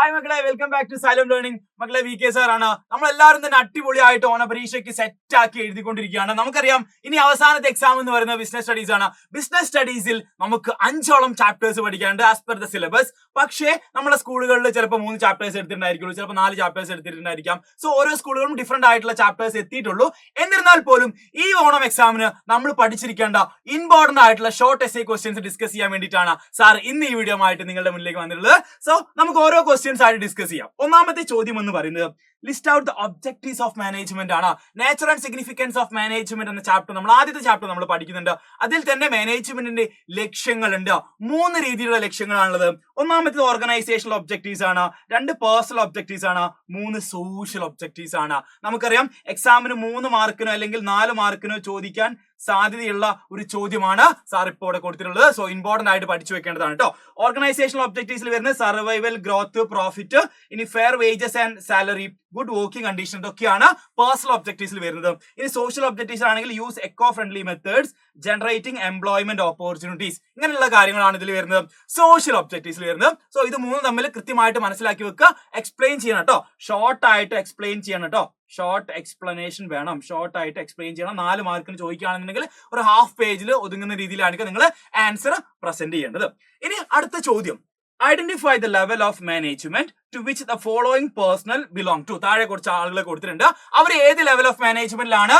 Hi മക്കളെ, welcome back to Xylem learning. മക്കളെ, VK sir ആണ്. നമ്മളെല്ലാവരും തന്നെ അടിപൊളിയായിട്ട് ഓണപരീക്ഷയ്ക്ക് സെറ്റ് ആക്കി എഴുതിക്കൊണ്ടിരിക്കുകയാണ്. നമുക്കറിയാം ഇനി അവസാനത്തെ എക്സാം എന്ന് പറയുന്നത് ബിസിനസ് സ്റ്റഡീസ് ആണ്. ബിസിനസ് സ്റ്റഡീസിൽ നമുക്ക് 5ഓളം ചാപ്റ്റേഴ്സ് പഠിക്കാനുണ്ട് ആസ് പെർ ദ സിലബസ്. പക്ഷേ നമ്മുടെ സ്കൂളുകളിൽ ചിലപ്പോൾ 3 ചാപ്റ്റേഴ്സ് എടുത്തിട്ടുണ്ടായിരിക്കുള്ളൂ, ചിലപ്പോൾ 4 ചാപ്റ്റേഴ്സ് എടുത്തിട്ടുണ്ടായിരിക്കാം. സോ ഓരോ സ്കൂളുകളും ഡിഫറെന്റ് ആയിട്ടുള്ള ചാപ്റ്റേഴ്സ് എത്തിയിട്ടുള്ളൂ. എന്നിരുന്നാൽ പോലും ഈ ഓണം എക്സാമിന് നമ്മൾ പഠിച്ചിരിക്കേണ്ട ഇമ്പോർട്ടന്റ് ആയിട്ടുള്ള ഷോർട്ട് എസ്സേ ക്വസ്റ്റ്യൻസ് ഡിസ്കസ് ചെയ്യാൻ വേണ്ടിയിട്ടാണ് സാർ ഇന്ന് ഈ വീഡിയോ ആയിട്ട് നിങ്ങളുടെ മുന്നിലേക്ക് വന്നിട്ടുള്ളത്. സോ നമുക്ക് ഓരോ ക്വസ്റ്റ്യൻസ് ആയിട്ട് ഡിസ്കസ് ചെയ്യാം. ഒന്നാമത്തെ ചോദ്യം എന്ന് പറയുന്നത് list out the objectives of management ആണ്. Nature and significance of management എന്ന ചാപ്റ്റർ ആദ്യത്തെ ചാപ്റ്റർ നമ്മൾ പഠിക്കുന്നുണ്ട്. അതിൽ തന്നെ മാനേജ്മെന്റിന്റെ ലക്ഷ്യങ്ങളുണ്ട്. 3 രീതിയിലുള്ള ലക്ഷ്യങ്ങളാണുള്ളത്. ഒന്നാമത്തേത് ഓർഗനൈസേഷണൽ ഒബ്ജക്റ്റീവ്സ് ആണ്, 2 പേഴ്സണൽ ഒബ്ജക്റ്റീവ്സ് ആണ്, 3 സോഷ്യൽ ഒബ്ജക്റ്റീവ്സ് ആണ്. നമുക്കറിയാം എക്സാമിന് 3 മാർക്കിനോ അല്ലെങ്കിൽ 4 മാർക്കിനോ ചോദിക്കാൻ സാധ്യതയുള്ള ഒരു ചോദ്യമാണ് സാർ ഇപ്പോൾ ഇവിടെ കൊടുത്തിട്ടുള്ളത്. സോ ഇമ്പോർട്ടന്റ് ആയിട്ട് പഠിച്ചു വെക്കേണ്ടതാണ് കേട്ടോ. ഓർഗനൈസേഷണൽ ഒബ്ജക്റ്റീവ്സിൽ വരുന്നത് സർവൈവൽ, ഗ്രോത്ത്, പ്രോഫിറ്റ്, ഇനി fair wages and salary, good working condition, ഇതൊക്കെയാണ് പേഴ്സണൽ ഒബ്ജക്റ്റീവ്സിൽ വരുന്നത്. ഇനി സോഷ്യൽ ഒബ്ജക്റ്റീവ്സ് ആണെങ്കിൽ use eco friendly methods, generating employment opportunities, ഇങ്ങനെയുള്ള കാര്യങ്ങളാണ് ഇതിൽ വരുന്നത് സോഷ്യൽ ഒബ്ജക്റ്റീവ്സിൽ വരുന്നത്. സോ ഇത് 3 തമ്മിൽ കൃത്യമായിട്ട് മനസ്സിലാക്കി വെക്കുക. എക്സ്പ്ലെയിൻ ചെയ്യണം കേട്ടോ, ഷോർട്ട് ആയിട്ട് എക്സ്പ്ലെയിൻ ചെയ്യണം കേട്ടോ. ഷോർട്ട് എക്സ്പ്ലനേഷൻ വേണം, ഷോർട്ട് ആയിട്ട് എക്സ്പ്ലെയിൻ ചെയ്യണം. 4 മാർക്കിന് ചോദിക്കുകയാണെന്നുണ്ടെങ്കിൽ ഒരു ഹാഫ് പേജിൽ ഒതുങ്ങുന്ന രീതിയിലാണ് നിങ്ങൾ ആൻസർ പ്രസന്റ് ചെയ്യേണ്ടത്. ഇനി അടുത്ത ചോദ്യം, identify the level of management to which the following personnel belong to. താഴെ കുറച്ച് ആളുകളെ കൊടുത്തിട്ടുണ്ട്. അവർ ഏത് ലെവൽ ഓഫ് മാനേജ്മെന്റിലാണ്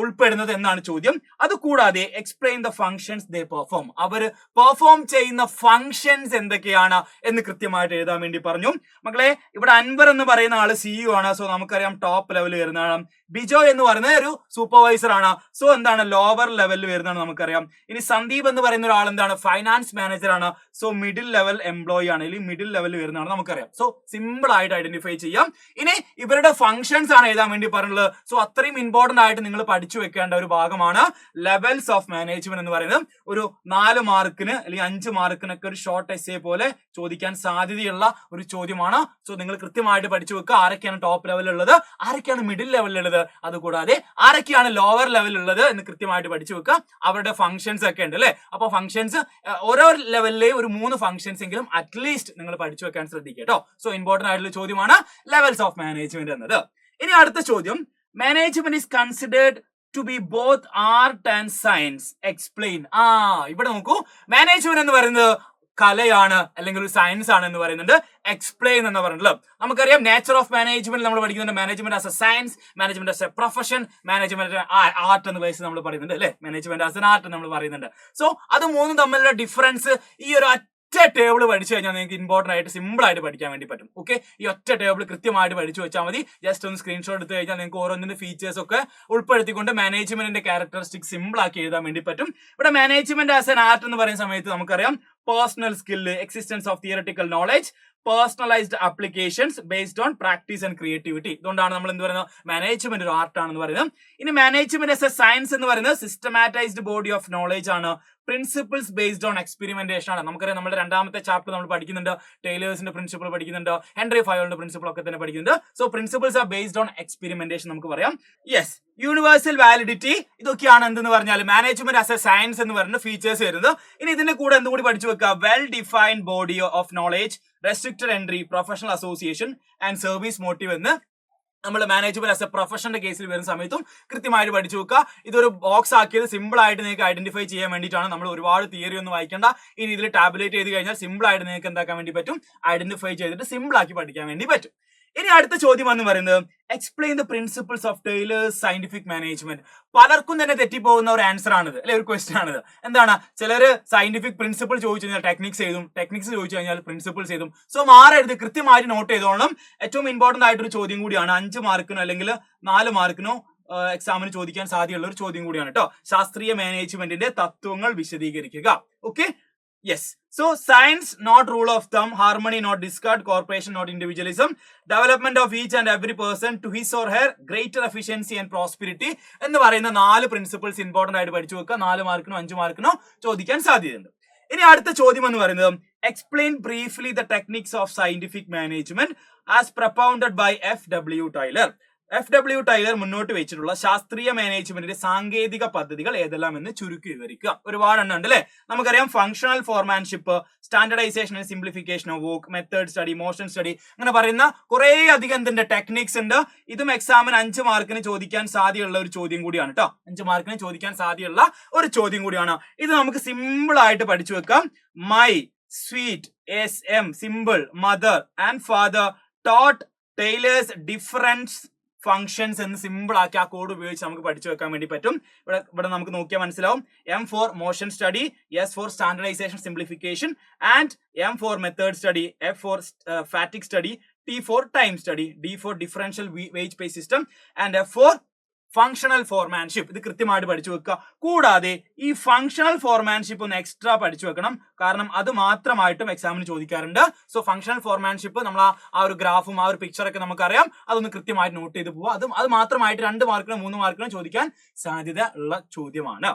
ഉൾപ്പെടുന്നത് എന്നാണ് ചോദ്യം. അതുകൂടാതെ explain the functions they perform. അവർ പെർഫോം ചെയ്യുന്ന ഫങ്ഷൻസ് എന്തൊക്കെയാണ് എന്ന് കൃത്യമായിട്ട് എഴുതാൻ വേണ്ടി പറഞ്ഞു. മക്കളെ, ഇവിടെ അൻവർ എന്ന് പറയുന്ന ആള് CEO ആണ്. സോ നമുക്കറിയാം ടോപ്പ് ലെവലിൽ വരുന്നതാണ്. ബിജോ എന്ന് പറയുന്നത് ഒരു സൂപ്പർവൈസർ ആണ്. സോ എന്താണ്, ലോവർ ലെവലിൽ വരുന്നതാണ് നമുക്കറിയാം. ഇനി സന്ദീപ് എന്ന് പറയുന്ന ഒരാൾ എന്താണ്, ഫൈനാൻസ് മാനേജർ ആണ്. സോ മിഡിൽ ലെവൽ എംപ്ലോയി ആണ്, അല്ലെങ്കിൽ മിഡിൽ ലെവലിൽ വരുന്നതാണ് നമുക്കറിയാം. സോ സിമ്പിൾ ആയിട്ട് ഐഡന്റിഫൈ ചെയ്യാം. ഇനി ഇവരുടെ ഫങ്ഷൻസ് ആണ് എഴുതാൻ വേണ്ടി പറഞ്ഞുള്ളത്. സോ അത്രയും ഇമ്പോർട്ടന്റ് ആയിട്ട് നിങ്ങൾ പഠിച്ചു വെക്കേണ്ട ഒരു ഭാഗമാണ് ലെവൽസ് ഓഫ് മാനേജ്മെന്റ് എന്ന് പറയുന്നത്. ഒരു 4 മാർക്കിന് അല്ലെങ്കിൽ 5 മാർക്കിനൊക്കെ ഒരു ഷോർട്ട് എസ്സേ പോലെ ചോദിക്കാൻ സാധ്യതയുള്ള ഒരു ചോദ്യമാണ്. സോ നിങ്ങൾ കൃത്യമായിട്ട് പഠിച്ചു വെക്കുക. ആരൊക്കെയാണ് ടോപ്പ് ലെവലിലുള്ളത്, ആരൊക്കെയാണ് മിഡിൽ ലെവലിലുള്ളത്, അതുകൂടാതെ ആരൊക്കെയാണ് ലോവർ ലെവലിലുള്ളത് എന്ന് കൃത്യമായിട്ട് പഠിച്ചു വെക്കുക. അവരുടെ ഫങ്ഷൻസ് ഒക്കെ ഉണ്ട് അല്ലെ. അപ്പൊ ഫങ്ഷൻസ് ഓരോ ലെവലിലെയും ഒരു 3 ഫങ്ഷൻസ് എങ്കിലും അറ്റ്ലീസ്റ്റ് നിങ്ങൾ പഠിച്ചു വെക്കാൻ ശ്രദ്ധിക്കുക കേട്ടോ. സോ ഇമ്പോർട്ടന്റ് ആയിട്ടുള്ള ചോദ്യമാണ് ലെവൽസ് ഓഫ് മാനേജ്മെന്റ് എന്നത്. ഇനി അടുത്ത ചോദ്യം, management is considered to be both art and science, explain. ഇവിടെ നോക്കൂ, മാനേജ്മെന്റ് എന്ന് പറയുന്നത് കലയാണ് അല്ലെങ്കിൽ ഒരു സയൻസ് ആണ് എന്ന് പറയുന്നുണ്ട്. എക്സ്പ്ലെയിൻ എന്ന് പറയുന്നത് നമുക്കറിയാം. നേച്ചർ ഓഫ് മാനേജ്മെന്റ് നമ്മൾ പഠിക്കുന്നുണ്ട്. Management as A science, management as A profession, management art എന്ന വയസ്സ് നമ്മൾ പറയുന്നുണ്ട് അല്ലെ. മാനേജ്മെന്റ് ആസ് എൻ ആർട്ട് നമ്മൾ പറയുന്നുണ്ട്. സോ അത് 3 തമ്മിലുള്ള ഡിഫറൻസ് ഈ ഒരു ടേബിൾ പഠിച്ചു കഴിഞ്ഞാൽ നിങ്ങൾക്ക് ഇമ്പോർട്ടന്റ് ആയിട്ട് സിമ്പിൾ ആയിട്ട് പഠിക്കാൻ വേണ്ടി പറ്റും. ഓക്കെ, ഈ ഒറ്റ ടേബിൾ കൃത്യമായിട്ട് പഠിച്ചു വെച്ചാൽ മതി. ജസ്റ്റ് ഒന്ന് സ്ക്രീൻഷോട്ട് എടുത്ത് കഴിഞ്ഞാൽ നിങ്ങൾക്ക് ഓരോന്നിന്റെ ഫീച്ചേഴ്സ് ഒക്കെ ഉൾപ്പെടുത്തിക്കൊണ്ട് മാനേജ്മെന്റിന്റെ ക്യാരക്ടറിസ്റ്റിക്സ് സിമ്പിൾ ആക്കി എഴുതാൻ വേണ്ടി പറ്റും. ഇവിടെ മാനേജ്മെന്റ് ആസ് എൻ ആർട്ട് എന്ന് പറയുന്ന സമയത്ത് നമുക്കറിയാം personal skill, existence of theoretical knowledge, personalised applications based on practice and creativity. ഇതുകൊണ്ടാണ് നമ്മൾ എന്ത് പറയുന്നത്, മാനേജ്മെന്റ് ഒരു ആർട്ട് ആണെന്ന് പറയുന്നത്. ഇനി മാനേജ്മെന്റ് ആസ് എ സയൻസ് എന്ന് പറയുന്നത് സിസ്റ്റമാറ്റൈസ്ഡ് ബോഡി ഓഫ് നോളജ് ആണ്. പ്രിൻസിപ്പിൾസ് ബേസ്ഡ് ഓൺ എക്സ്പെരിമെന്റേഷൻ ആണ്. നമുക്കറിയാം നമ്മുടെ 2ാമത്തെ ചാപ്റ്റർ നമ്മൾ പഠിക്കുന്നുണ്ട്. ടൈലേഴ്സിന്റെ പ്രിൻസിപ്പിൾ പഠിക്കുന്നുണ്ട്, ഹെൻറി ഫയോളിന്റെ പ്രിൻസിപ്പിൾ ഒക്കെ തന്നെ പഠിക്കുന്നുണ്ട്. So principles are based on experimentation നമുക്ക് പറയാം. യെസ്, യൂണിവേഴ്സൽ വാലിഡിറ്റി, ഇതൊക്കെയാണ് എന്തെന്ന് പറഞ്ഞാൽ മാനേജ്മെന്റ് ആസ് എ സയൻസ് എന്ന് പറയുന്ന ഫീച്ചേഴ്സ് വരുന്നത്. ഇനി ഇതിന്റെ കൂടെ എന്തുകൂടി പഠിച്ചു വെക്കുക, well defined body of knowledge, restricted entry, professional association and service motive എന്ന് നമ്മൾ മാനേജ്മെന്റ് ആസ് എ പ്രൊഫഷന്റെ കേസിൽ വരുന്ന സമയത്തും കൃത്യമായിട്ട് പഠിച്ചു വെക്കുക. ഇതൊരു ബോക്സ് ആക്കിയത് സിമ്പിൾ ആയിട്ട് നിങ്ങൾക്ക് ഐഡന്റിഫൈ ചെയ്യാൻ വേണ്ടിയിട്ടാണ്. നമ്മൾ ഒരുപാട് തിയറി ഒന്നും വായിക്കേണ്ട. ഈ രീതിയിൽ ടാബുലേറ്റ് ചെയ്ത് കഴിഞ്ഞാൽ സിമ്പിൾ ആയിട്ട് നിങ്ങൾക്ക് എന്താക്കാൻ വേണ്ടി പറ്റും, ഐഡന്റിഫൈ ചെയ്തിട്ട് സിമ്പിൾ ആക്കി പഠിക്കാൻ വേണ്ടി പറ്റും. ഇനി അടുത്ത ചോദ്യം എന്ന് പറയുന്നത് explain the principles of Taylor's scientific management. പലർക്കും തന്നെ തെറ്റിപ്പോകുന്ന ഒരു ആൻസർ ആണിത് അല്ലെ, ഒരു ക്വസ്റ്റ്യൻ ആണിത്. എന്താണ്, ചിലര് സയന്റിഫിക് പ്രിൻസിപ്പിൾ ചോദിച്ചു കഴിഞ്ഞാൽ ടെക്നിക്സ് എഴുതും, ടെക്നിക്സ് ചോദിച്ചു കഴിഞ്ഞാൽ പ്രിൻസിപ്പിൾസ് എഴുതും. സോ മാറരുത്, കൃത്യമായിട്ട് നോട്ട് ചെയ്തോളണം. ഏറ്റവും ഇമ്പോർട്ടന്റ് ആയിട്ടൊരു ചോദ്യം കൂടിയാണ്. 5 മാർക്കിനോ അല്ലെങ്കിൽ 4 മാർക്കിനോ എക്സാമിന് ചോദിക്കാൻ സാധ്യതയുള്ള ഒരു ചോദ്യം കൂടിയാണ് കേട്ടോ. ശാസ്ത്രീയ മാനേജ്മെന്റിന്റെ തത്വങ്ങൾ വിശദീകരിക്കുക. Okay, yes. So science not rule of thumb, harmony not discard, cooperation not individualism, development of each and every person to his or her greater efficiency and prosperity എന്ന് പറയുന്ന 4 പ്രിൻസിപ്പിൾസ് ഇമ്പോർട്ടന്റ് ആയിട്ട് പഠിച്ചു വെക്കുക. 4 മാർക്കിനോ 5 മാർക്കിനോ ചോദിക്കാൻ സാധ്യതയുണ്ട്. ഇനി അടുത്ത ചോദ്യം എന്ന് പറയുന്നത് explain briefly the techniques of scientific management as propounded by FW Taylor. FW Taylor മുന്നോട്ട് വെച്ചിട്ടുള്ള ശാസ്ത്രീയ മാനേജ്മെന്റിന്റെ സാങ്കേതിക പദ്ധതികൾ ഏതെല്ലാം എന്ന് ചുരുക്കി വിവരിക്കുക. ഒരുപാട് എണ്ണം ഉണ്ട് അല്ലെ. നമുക്കറിയാം functional foremanship, standardization and simplification of work, method study, motion study, അങ്ങനെ പറയുന്ന കുറെ അധികം എന്തുണ്ട് ടെക്നിക്സ് ഉണ്ട്. ഇതും എക്സാമിന് 5 മാർക്കിന് ചോദിക്കാൻ സാധ്യതയുള്ള ഒരു ചോദ്യം കൂടിയാണ് കേട്ടോ. 5 മാർക്കിന് ചോദിക്കാൻ സാധ്യതയുള്ള ഒരു ചോദ്യം കൂടിയാണ്. ഇത് നമുക്ക് സിമ്പിൾ ആയിട്ട് പഠിച്ചു വെക്കാം. My sweet SM simple mother and father taught Taylor's difference functions എന്ന് സിമ്പിൾ ആക്കി ആ കോഡ് ഉപയോഗിച്ച് നമുക്ക് പഠിച്ചു വെക്കാൻ വേണ്ടി പറ്റും. ഇവിടെ നമുക്ക് നോക്കിയാൽ മനസ്സിലാവും. M for motion study, S for standardization simplification and M for method study, F for fatigue study, T for time study, D for differential wage pay system and F for functional foremanship. ഇത് കൃത്യമായിട്ട് പഠിച്ചു വെക്കുക. കൂടാതെ ഈ functional foremanship ഒന്ന് extra പഠിച്ചു വെക്കണം, കാരണം അത് മാത്രമായിട്ടും എക്സാമിന് ചോദിക്കാറുണ്ട്. സോ ഫങ്ഷണൽ ഫോർമാൻഷിപ്പ് നമ്മൾ ആ ഒരു ഗ്രാഫും ആ ഒരു പിക്ചറൊക്കെ നമുക്കറിയാം, അതൊന്ന് കൃത്യമായിട്ട് നോട്ട് ചെയ്ത് പോവുക. അത് മാത്രമായിട്ട് 2 മാർക്കിനും 3 മാർക്കിനും ചോദിക്കാൻ സാധ്യത ഉള്ള ചോദ്യമാണ്.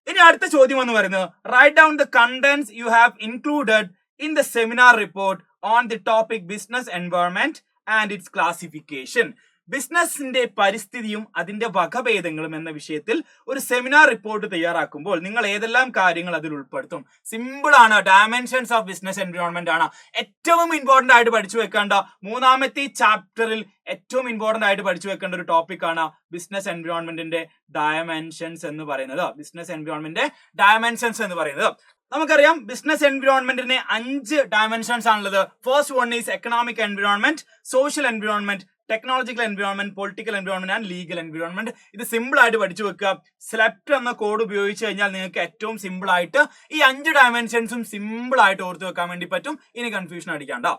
ഇനി അടുത്ത ചോദ്യം എന്ന് പറയുന്നത് write down the contents you have included in the seminar report on the topic business environment and its classification. ബിസിനസിന്റെ പരിസ്ഥിതിയും അതിന്റെ വകഭേദങ്ങളും എന്ന വിഷയത്തിൽ ഒരു സെമിനാർ റിപ്പോർട്ട് തയ്യാറാക്കുമ്പോൾ നിങ്ങൾ ഏതെല്ലാം കാര്യങ്ങൾ അതിൽ ഉൾപ്പെടുത്തും? സിമ്പിൾ ആണ്. ഡയമെൻഷൻസ് ഓഫ് ബിസിനസ് എൻവയോൺമെന്റ് ആണ് ഏറ്റവും ഇമ്പോർട്ടന്റ് ആയിട്ട് പഠിച്ചു വെക്കേണ്ട 3ാമത്തെ ചാപ്റ്ററിൽ ഏറ്റവും ഇമ്പോർട്ടന്റ് ആയിട്ട് പഠിച്ചു വെക്കേണ്ട ഒരു ടോപ്പിക് ആണ് ബിസിനസ് എൻവയോൺമെന്റിന്റെ ഡയമെൻഷൻസ് എന്ന് പറയുന്നത്. ബിസിനസ് എൻവയോൺമെന്റ് ഡയമെൻഷൻസ് എന്ന് പറയുന്നത് നമുക്കറിയാം. ബിസിനസ് എൻവയോൺമെന്റിന് 5 ഡയമെൻഷൻസ് ആണുള്ളത്. First one is economic environment, social environment, technological environment, political environment and legal environment. ഇത് സിമ്പിൾ ആയിട്ട് പഠിച്ചു വെക്കുക. സെലക്ട് എന്ന കോഡ് ഉപയോഗിച്ച് കഴിഞ്ഞാൽ നിങ്ങൾക്ക് ഏറ്റവും സിമ്പിൾ ആയിട്ട് ഈ 5 ഡയമെൻഷൻസും സിമ്പിൾ ആയിട്ട് ഓർത്ത് വെക്കാൻ വേണ്ടി പറ്റും. ഇനി കൺഫ്യൂഷൻ അടിക്കണ്ട.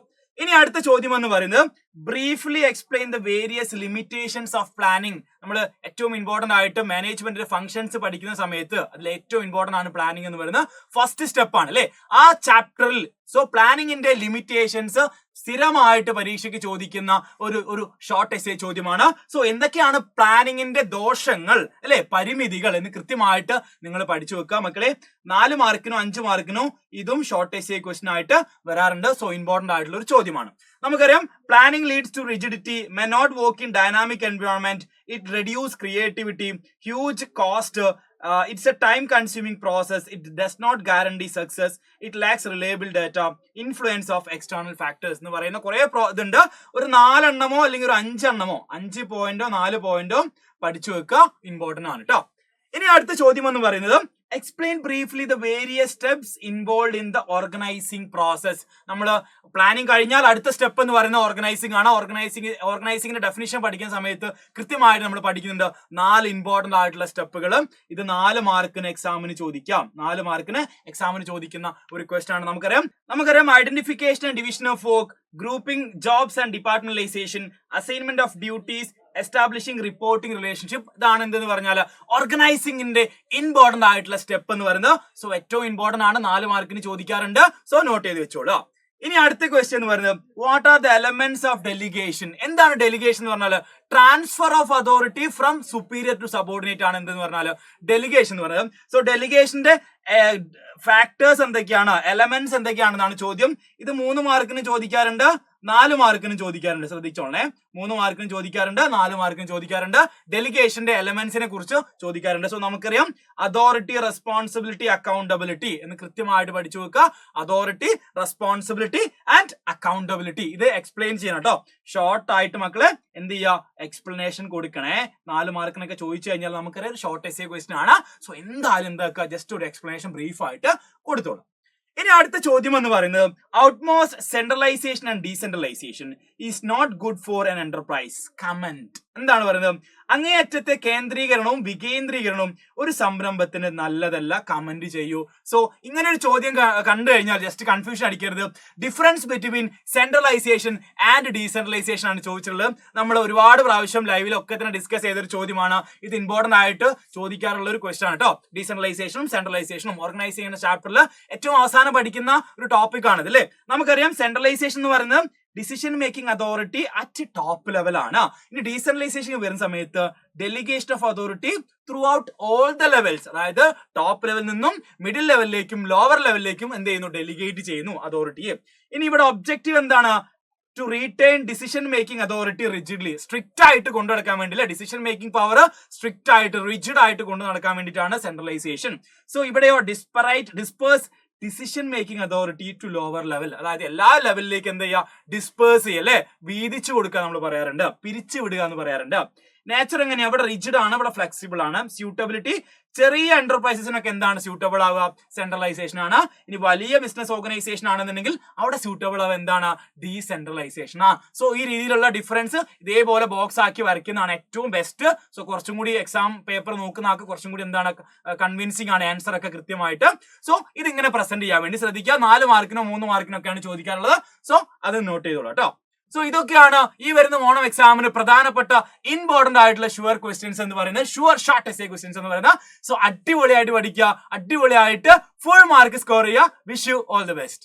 ഇനി അടുത്ത ചോദ്യം എന്ന് പറയുന്നത് briefly explain the various limitations of planning. നമ്മൾ ഏറ്റവും ഇമ്പോർട്ടന്റ് ആയിട്ട് മാനേജ്മെന്റിന്റെ ഫംഗ്ഷൻസ് പഠിക്കുന്ന സമയത്ത് അതിൽ ഏറ്റവും ഇമ്പോർട്ടന്റ് ആണ് പ്ലാനിങ് എന്ന് പറയുന്നത്. ഫസ്റ്റ് സ്റ്റെപ്പ് ആണ് അല്ലെ ആ ചാപ്റ്ററിൽ. സോ പ്ലാനിങ്ങിന്റെ ലിമിറ്റേഷൻസ് സ്ഥിരമായിട്ട് പരീക്ഷയ്ക്ക് ചോദിക്കുന്ന ഒരു ഷോർട്ട് എസ്സേ ചോദ്യമാണ്. സോ എന്തൊക്കെയാണ് പ്ലാനിങ്ങിന്റെ ദോഷങ്ങൾ അല്ലെ പരിമിതികൾ എന്ന് കൃത്യമായിട്ട് നിങ്ങൾ പഠിച്ചു വെക്കുക മക്കളെ. 4 മാർക്കിനോ 5 മാർക്കിനോ ഇതും ഷോർട്ട് എസ്സേ ക്വസ്റ്റൻ ആയിട്ട് വരാറുണ്ട്. സോ ഇമ്പോർട്ടന്റ് ആയിട്ടുള്ള ഒരു ചോദ്യമാണ്. നമുക്കറിയാം planning leads to rigidity, may not work in dynamic environment, it reduce creativity, huge cost, it's a time consuming process, it does not guarantee success, it lacks reliable data, influence of external factors എന്ന് പറയുന്ന കുറെ ഇതുണ്ട്. ഒരു 4 എണ്ണമോ അല്ലെങ്കിൽ ഒരു 5 എണ്ണമോ 5 പോയിന്റോ 4 പോയിന്റോ പഠിച്ചു വെക്കുക. Important ആണ് കേട്ടോ. ഇനി അടുത്ത ചോദ്യം എന്ന് പറയുന്നത് explain briefly the various steps involve in the organising process. നമ്മൾ പ്ലാനിങ് കഴിഞ്ഞാൽ അടുത്ത സ്റ്റെപ്പ് എന്ന് പറയുന്നത് ഓർഗനൈസിംഗ് ആണ്. ഓർഗനൈസിംഗിന്റെ ഡെഫിനിഷൻ പഠിക്കുന്ന സമയത്ത് കൃത്യമായിട്ട് നമ്മൾ പഠിക്കുന്നുണ്ട് 4 ഇമ്പോർട്ടന്റ് ആയിട്ടുള്ള സ്റ്റെപ്പുകൾ. ഇത് 4 മാർക്കിന് എക്സാമിന് ചോദിക്കാം. 4 മാർക്കിന് എക്സാമിന് ചോദിക്കുന്ന ഒരു ക്വസ്റ്റൻ ആണ്. നമുക്കറിയാം identification and division of work, grouping jobs and departmentalization, assignment of duties, establishing reporting relationship. ഇതാണ് എന്തെന്ന് പറഞ്ഞാൽ ഓർഗനൈസിംഗിന്റെ ഇമ്പോർട്ടന്റ് ആയിട്ടുള്ള സ്റ്റെപ്പ് എന്ന് പറയുന്നത്. സോ ഏറ്റവും ഇമ്പോർട്ടന്റ് ആണ്, 4 മാർക്കിന് ചോദിക്കാറുണ്ട്. സോ നോട്ട് ചെയ്ത് വെച്ചോളൂ. ഇനി അടുത്ത ക്വസ്റ്റ്യൻ എന്ന് പറയുന്നത് what are the elements of delegation. എന്താണ് ഡെലിഗേഷൻ എന്ന് പറഞ്ഞാൽ transfer of authority from superior to subordinate ആണ് എന്തെന്ന് പറഞ്ഞാൽ ഡെലിഗേഷൻ എന്ന് പറയുന്നത്. സോ ഡെലിഗേഷന്റെ ഫാക്ടേഴ്സ് എന്തൊക്കെയാണ്, എലമെന്റ്സ് എന്തൊക്കെയാണെന്നാണ് ചോദ്യം. ഇത് 3 മാർക്കിന് ചോദിക്കാറുണ്ട്, 4 മാർക്കിനും ചോദിക്കാറുണ്ട്. ശ്രദ്ധിച്ചോളേ, 3 മാർക്കിനും ചോദിക്കാറുണ്ട്, 4 മാർക്കിനും ചോദിക്കാറുണ്ട്. ഡെലിഗേഷന്റെ എലമെന്റ്സിനെ കുറിച്ച് ചോദിക്കാറുണ്ട്. സോ നമുക്കറിയാം അതോറിറ്റി, റെസ്പോൺസിബിലിറ്റി, അക്കൗണ്ടബിലിറ്റി എന്ന് കൃത്യമായിട്ട് പഠിച്ചു വെക്കുക. അതോറിറ്റി, റെസ്പോൺസിബിലിറ്റി ആൻഡ് അക്കൗണ്ടബിലിറ്റി ഇത് എക്സ്പ്ലെയിൻ ചെയ്യണം കേട്ടോ. ഷോർട്ട് ആയിട്ട് മക്കളെ എന്ത് ചെയ്യുക, എക്സ്പ്ലനേഷൻ കൊടുക്കണേ. 4 മാർക്കിനൊക്കെ ചോദിച്ചു കഴിഞ്ഞാൽ നമുക്കറിയാം ഷോർട്ട് എസ്സേ ക്വസ്റ്റൻ ആണ്. സോ എന്തായാലും എന്താക്കുക, ജസ്റ്റ് ഒരു എക്സ്പ്ലനേഷൻ ബ്രീഫ് ആയിട്ട് കൊടുത്തോളൂ. ഇനി അടുത്ത ചോദ്യം എന്ന് പറയുന്നത് outmost centralization and decentralization is not good for an enterprise. Comment. എന്താണ് പറയുന്നത്? അങ്ങേയറ്റത്തെ കേന്ദ്രീകരണവും വികേന്ദ്രീകരണവും ഒരു സംരംഭത്തിന് നല്ലതല്ല. കമന്റ് ചെയ്യൂ. സോ ഇങ്ങനെ ഒരു ചോദ്യം കണ്ടു കഴിഞ്ഞാൽ ജസ്റ്റ് കൺഫ്യൂഷൻ അടിക്കരുത്. Difference between centralization and decentralization ആണ് ചോദിച്ചിട്ടുള്ളത്. നമ്മൾ ഒരുപാട് പ്രാവശ്യം ലൈവിലൊക്കെ തന്നെ ഡിസ്കസ് ചെയ്തൊരു ചോദ്യമാണ്. ഇത് ഇമ്പോർട്ടന്റ് ആയിട്ട് ചോദിക്കാറുള്ള ഒരു ക്വസ്റ്റൻ ആണ് കേട്ടോ. ഡീസെൻട്രലൈസേഷനും സെൻട്രലൈസേഷനും ഓർഗനൈസ് ചെയ്യുന്ന ചാപ്റ്ററിൽ ഏറ്റവും അവസാനം പഠിക്കുന്ന ഒരു ടോപ്പിക് ആണ് ഇതല്ലേ. നമുക്കറിയാം സെൻട്രലൈസേഷൻ എന്ന് പറയുന്നത് decision making authority at top level ആണ്. ഇനി ഡീസെൻട്രലൈസേഷൻ വരുന്ന സമയത്ത് delegation of authority through out all the levels, അതായത് ടോപ്പ് ലെവലിൽ നിന്നും മിഡിൽ ലെവലിലേക്കും ലോവർ ലെവലിലേക്കും എന്ത് ചെയ്യുന്നു, ഡെലിഗേറ്റ് ചെയ്യുന്നു അതോറിറ്റിയെ. ഇനി ഇവിടെ ഒബ്ജക്റ്റീവ് എന്താണ്? To retain decision making authority rigidly, strict ആയിട്ട് കൊണ്ടു നടക്കാൻ വേണ്ടിയില്ല, ഡിസിഷൻ മേക്കിംഗ് പവർ സ്ട്രിക്റ്റ് ആയിട്ട് റിജിഡ് ആയിട്ട് കൊണ്ടു നടക്കാൻ വേണ്ടിയിട്ടാണ് സെൻട്രലൈസേഷൻ. സോ ഇവിടെയോ disperse decision making authority to lower level, അതായത് എല്ലാ ലെവലിലേക്ക് എന്ത് ചെയ്യുക, ഡിസ്പേഴ്സ് ചെയ്യുക അല്ലെ, വീതിച്ചു കൊടുക്കുക നമ്മൾ പറയാറുണ്ട്, പിരിച്ചു വിടുക എന്ന് പറയാറുണ്ട്. നേച്ചർ എങ്ങനെയാ, അവിടെ റിജിഡ് ആണ്, അവിടെ ഫ്ലെക്സിബിൾ ആണ്. സ്യൂട്ടബിലിറ്റി, ചെറിയ എന്റർപ്രൈസസിനൊക്കെ എന്താണ് സ്യൂട്ടബിൾ ആവുക, സെൻട്രലൈസേഷൻ ആണ്. ഇനി വലിയ ബിസിനസ് ഓർഗനൈസേഷൻ ആണെന്നുണ്ടെങ്കിൽ അവിടെ സ്യൂട്ടബിൾ ആവുക എന്താണ്, ഡീസെൻട്രലൈസേഷൻ ആ. സോ ഈ രീതിയിലുള്ള ഡിഫറൻസ് ഇതേപോലെ ബോക്സ് ആക്കി വരയ്ക്കുന്നതാണ് ഏറ്റവും ബെസ്റ്റ്. സോ കുറച്ചും കൂടി എക്സാം പേപ്പർ നോക്കുന്ന ആൾക്ക് കുറച്ചും കൂടി എന്താണ് കൺവിൻസിംഗ് ആണ് ആൻസർ ഒക്കെ കൃത്യമായിട്ട്. സോ ഇതിങ്ങനെ പ്രസന്റ് ചെയ്യാൻ വേണ്ടി ശ്രദ്ധിക്കുക. 4 മാർക്കിനോ 3 മാർക്കിനോ ഒക്കെയാണ് ചോദിക്കാനുള്ളത്. സോ അത് നോട്ട് ചെയ്തോളൂ കേട്ടോ. സോ ഇതൊക്കെയാണ് ഈ വരുന്ന ഓണം എക്സാമിന് പ്രധാനപ്പെട്ട ഇമ്പോർട്ടന്റ് ആയിട്ടുള്ള ഷുവർ ക്വസ്റ്റ്യൻസ് എന്ന് പറയുന്നത്, ഷുവർ ഷോർട്ട് എസ്സേ ക്വസ്റ്റ്യൻസ് എന്ന് പറയുന്നത്. സോ അടിപൊളിയായിട്ട് പഠിക്കുക, അടിപൊളിയായിട്ട് ഫുൾ മാർക്ക് സ്കോർ ചെയ്യുക. Wish you all the best.